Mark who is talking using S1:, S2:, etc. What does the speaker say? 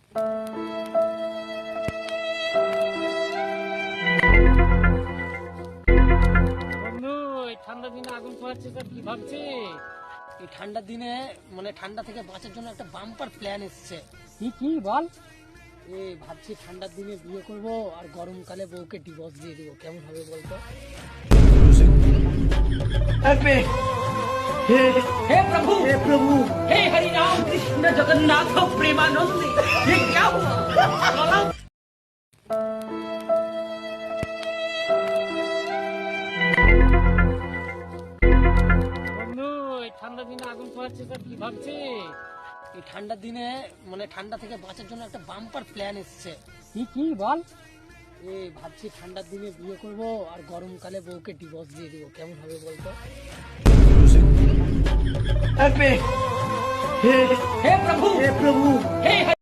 S1: বন্ধু, এই ঠান্ডা দিনে আগুন পোহাচ্ছে স্যার, কি ভাবছি?
S2: এই ঠান্ডার দিনে মানে ঠান্ডা থেকে বাঁচার জন্য একটা বাম্পার প্ল্যান এসছে।
S1: কি বল?
S2: এই ভাবছি ঠান্ডার দিনে বিয়ে করব আর গরমকালে বউকে ডিভোর্স দিয়ে দিব, কেমন হবে বলতো?
S3: हे प्रभु हे हरि राम कृष्ण जगन्नाथ प्रेमानंद ये क्या हुआ?
S1: বন্ধু, এই ঠান্ডা দিনে আগুন পোহাচ্ছে স্যার, কি ভাবছি?
S2: এই ঠান্ডার দিনে মানে ঠান্ডা থেকে বাঁচার জন্য একটা বাম্পার প্ল্যান এসছে।
S1: কি বল?
S2: এই ভাবছি ঠান্ডার দিনে বিয়ে করব আর গরমকালে বউকে ডিভোর্স দিয়ে দিব, কেমন হবে বলতো?
S3: हे प्रभु हे